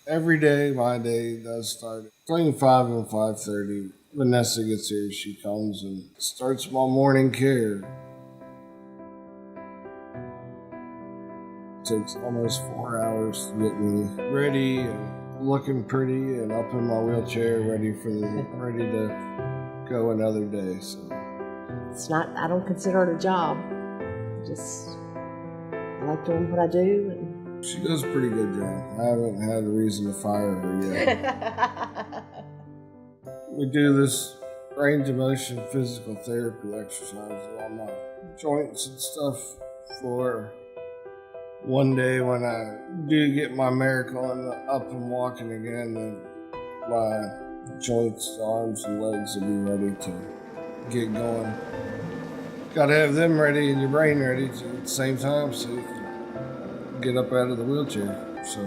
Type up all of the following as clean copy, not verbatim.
Every day, my day does start between 5 and 5:30. Vanessa gets here, she comes and starts my morning care. It takes almost 4 hours to get me ready and looking pretty and up in my wheelchair, ready to go another day. So it's not. I don't consider it a job. I like doing what I do. And she does a pretty good job. I haven't had a reason to fire her yet. We do this range of motion physical therapy exercises on my joints and stuff for one day when I do get my miracle and up and walking again, then my joints, arms, and legs will be ready to get going. Got to have them ready and your brain ready at the same time so you can get up out of the wheelchair. So.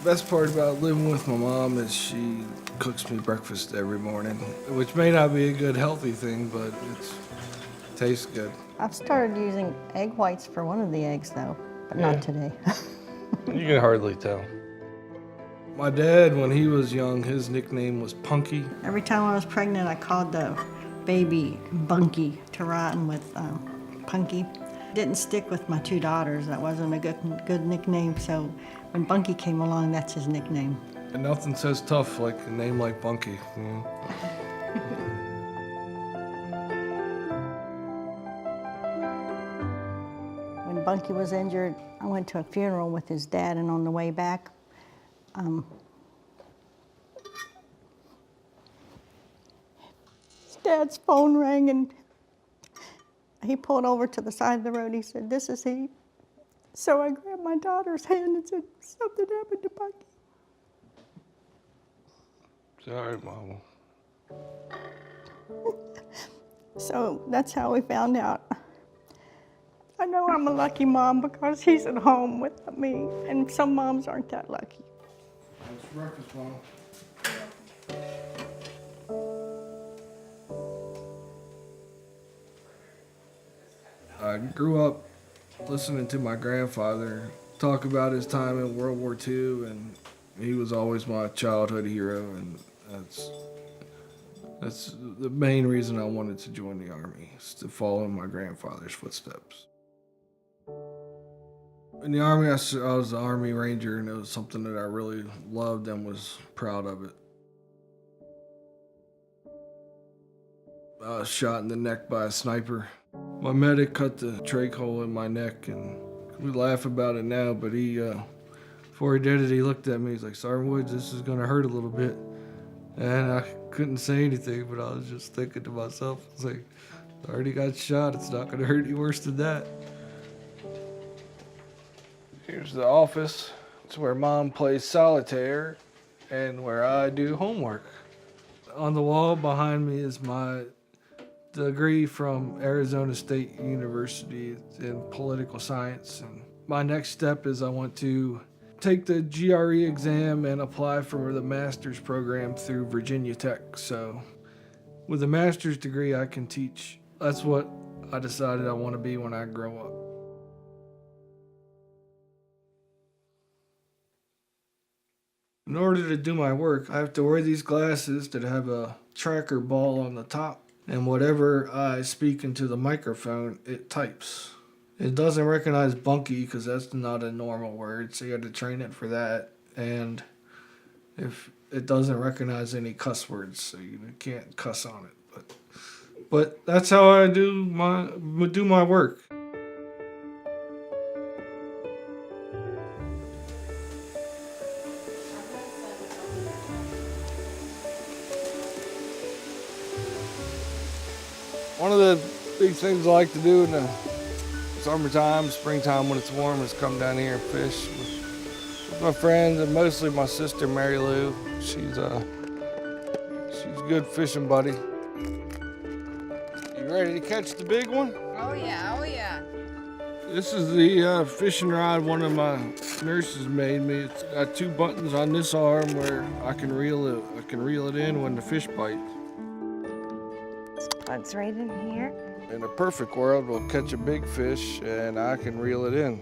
Best part about living with my mom is she cooks me breakfast every morning, which may not be a good healthy thing, but it tastes good. I've started using egg whites for one of the eggs though, but not today. You can hardly tell. My dad, when he was young, his nickname was Punky. Every time I was pregnant, I called the baby Bunky to rhyme with Punky. Didn't stick with my two daughters. That wasn't a good nickname, so when Bunky came along, that's his nickname. And nothing says tough like a name like Bunky. You know? When Bunky was injured, I went to a funeral with his dad, and on the way back, his dad's phone rang, and he pulled over to the side of the road. He said, "This is he." So I grabbed my daughter's hand and said, "Something happened to Bunky." Sorry, Mama. So that's how we found out. I know I'm a lucky mom because he's at home with me, and some moms aren't that lucky. That's breakfast, Mom. I grew up listening to my grandfather talk about his time in World War II, and he was always my childhood hero, and that's the main reason I wanted to join the Army, is to follow in my grandfather's footsteps. In the Army, I was an Army Ranger, and it was something that I really loved and was proud of it. I was shot in the neck by a sniper. My medic cut the trach hole in my neck, and we laugh about it now, but before he did it, he looked at me, he's like, "Sergeant Woods, this is gonna hurt a little bit." And I couldn't say anything, but I was just thinking to myself, I was like, I already got shot, it's not gonna hurt any worse than that. Here's the office. It's where Mom plays solitaire and where I do homework. On the wall behind me is my degree from Arizona State University in political science. And my next step is I want to take the GRE exam and apply for the master's program through Virginia Tech. So with a master's degree, I can teach. That's what I decided I want to be when I grow up. In order to do my work, I have to wear these glasses that have a tracker ball on the top, and whatever I speak into the microphone, it types. It doesn't recognize Bunky because that's not a normal word, so you have to train it for that. And if it doesn't recognize any cuss words, so you can't cuss on it. But that's how I do my work. One of the big things I like to do in the summertime, springtime when it's warm, is come down here and fish with my friends, and mostly my sister Mary Lou. She's a good fishing buddy. You ready to catch the big one? Oh yeah, oh yeah. This is the fishing rod one of my nurses made me. It's got 2 buttons on this arm where I can reel it in when the fish bite. I Looks right in here. In a perfect world, we'll catch a big fish and I can reel it in.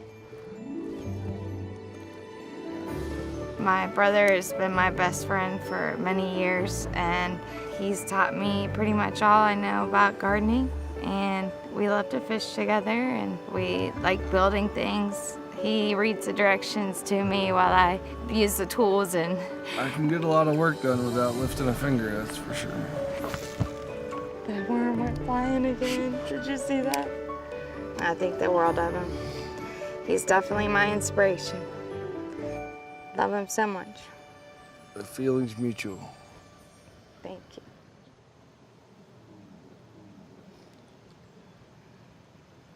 My brother has been my best friend for many years, and he's taught me pretty much all I know about gardening. And we love to fish together, and we like building things. He reads the directions to me while I use the tools, and I can get a lot of work done without lifting a finger, that's for sure. the worm went flying again. Did you see that? I think the world of him. He's definitely my inspiration. Love him so much. The feeling's mutual. Thank you.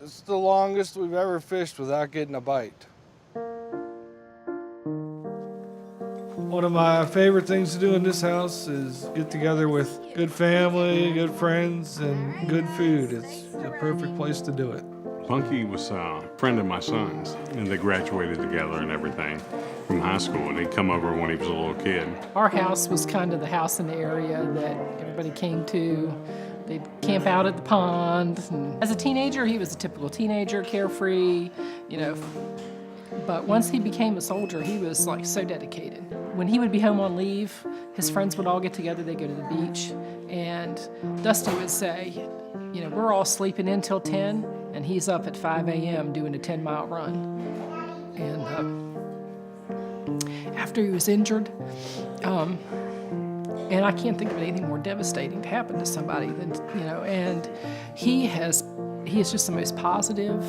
It's the longest we've ever fished without getting a bite. One of my favorite things to do in this house is get together with good family, good friends, and good food. It's the perfect place to do it. Bunky was a friend of my son's, and they graduated together and everything from high school, and he'd come over when he was a little kid. Our house was kind of the house in the area that everybody came to. They'd camp out at the pond. And as a teenager, he was a typical teenager, carefree, you know. But once he became a soldier, he was like so dedicated. When he would be home on leave, his friends would all get together, they'd go to the beach, and Dusty would say, you know, we're all sleeping in till 10, and he's up at 5 a.m. doing a 10-mile run. And after he was injured, and I can't think of anything more devastating to happen to somebody than, you know, and he is just the most positive.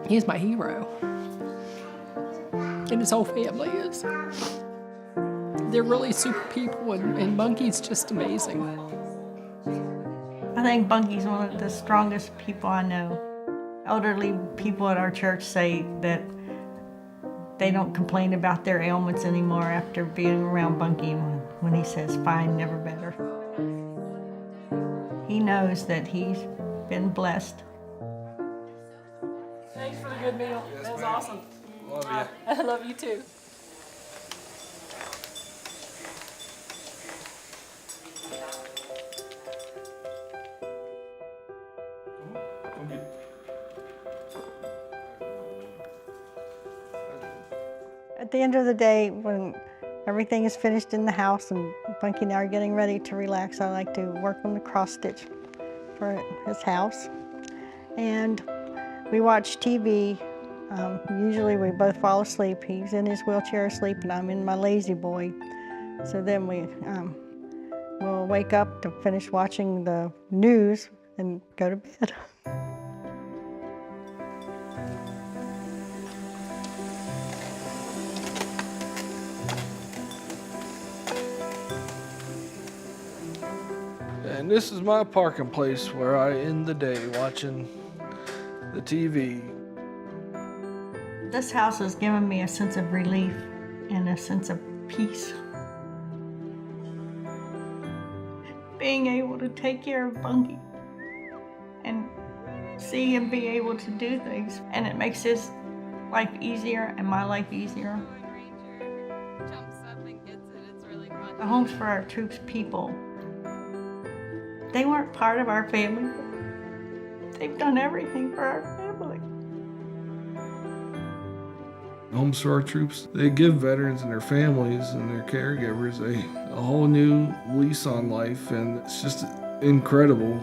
He's my hero. And his whole family is. They're really super people, and Bunky's just amazing. I think Bunky's one of the strongest people I know. Elderly people at our church say that they don't complain about their ailments anymore after being around Bunky when he says, fine, never better. He knows that he's been blessed. Thanks for the good meal. Yes, That was ma'am. awesome. Love you. I love you too. At the end of the day, when everything is finished in the house and Bunky and I are getting ready to relax, I like to work on the cross stitch for his house. And we watch TV. Usually we both fall asleep. He's in his wheelchair asleep and I'm in my lazy boy. So then we'll wake up to finish watching the news and go to bed. And this is my parking place where I end the day watching the TV. This house has given me a sense of relief and a sense of peace. Being able to take care of Bunky and see him be able to do things, and it makes his life easier and my life easier. The homes for our troops people, they weren't part of our family, but they've done everything for our family. Homes for our troops, they give veterans and their families and their caregivers a whole new lease on life, and it's just incredible